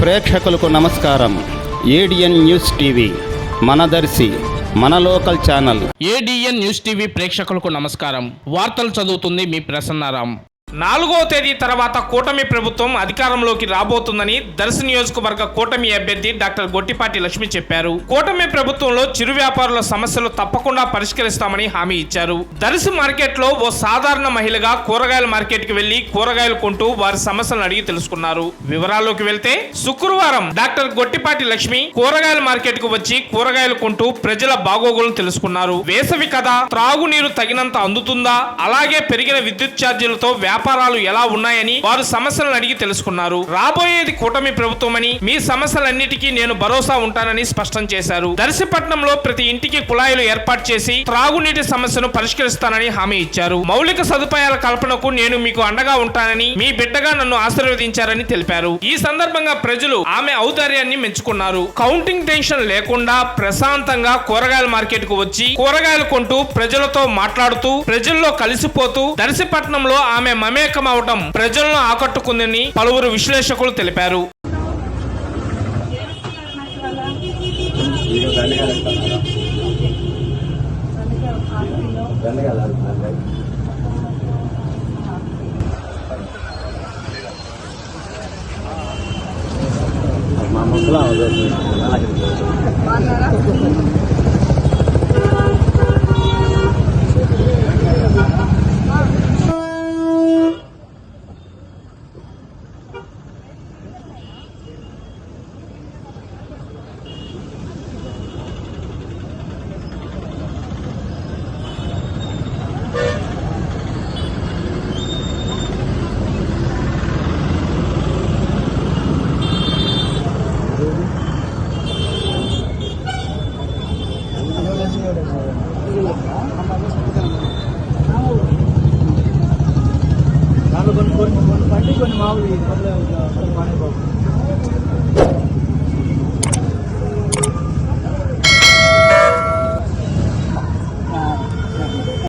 ప్రేక్షకులకు నమస్కారం. ADN news TV మనదర్శి మన local channel. ADN news TV ప్రేక్షకులకు నమస్కారం. వార్తలు చదువుతుంది మీ ప్రసన్నారాం. 4వ తేదీ తర్వాత కూటమి ప్రభుత్వం అధికారంలోకి రాబోతుందని దర్శి నియోజకవర్గ కూటమి అభ్యర్థి డాక్టర్ గొట్టిపాటి లక్ష్మి చెప్పారు. కూటమి ప్రభుత్వంలో చిరు వ్యాపారుల సమస్యలు తప్పకుండా పరిష్కరిస్తామని హామీ ఇచ్చారు. దర్శి మార్కెట్ లో ఓ సాధారణ మహిళగా కూరగాయల మార్కెట్ కి వెళ్లి కూరగాయలు కొంటూ వారి సమస్యలను అడిగి తెలుసుకున్నారు. వివరాల్లోకి వెళ్తే శుక్రవారం డాక్టర్ గొట్టిపాటి లక్ష్మి కూరగాయల మార్కెట్ కు వచ్చి కూరగాయలు కొంటూ ప్రజల బాగోగులను తెలుసుకున్నారు. వేసవి కదా, త్రాగునీరు తగినంత అందుతుందా, అలాగే పెరిగిన విద్యుత్ ఛార్జీలతో వ్యాపారాలు ఎలా ఉన్నాయని వారు సమస్యలను అడిగి తెలుసుకున్నారు. రాబోయేది కూటమి ప్రభుత్వమని, మీ సమస్యలన్నిటికీ నేను భరోసా ఉంటానని స్పష్టం చేశారు. దర్శిపట్నంలో ప్రతి ఇంటికి కుళాయిలు ఏర్పాటు చేసి త్రాగునీటి సమస్యను పరిష్కరిస్తానని హామీ ఇచ్చారు. మౌలిక సదుపాయాల కల్పనకు నేను మీకు అండగా ఉంటానని, మీ బిడ్డగా నన్ను ఆశీర్వదించారని తెలిపారు. ఈ సందర్భంగా ప్రజలు ఆమె ఔదార్యాన్ని మెచ్చుకున్నారు. కౌంటింగ్ టెన్షన్ లేకుండా ప్రశాంతంగా కూరగాయల మార్కెట్ కు వచ్చి కూరగాయలు కొంటూ ప్రజలతో మాట్లాడుతూ ప్రజల్లో కలిసిపోతూ దర్శిపట్నంలో ఆమె మమేకమవటం ప్రజలను ఆకట్టుకుందని పలువురు విశ్లేషకులు తెలిపారు. కొన్ని మామూలు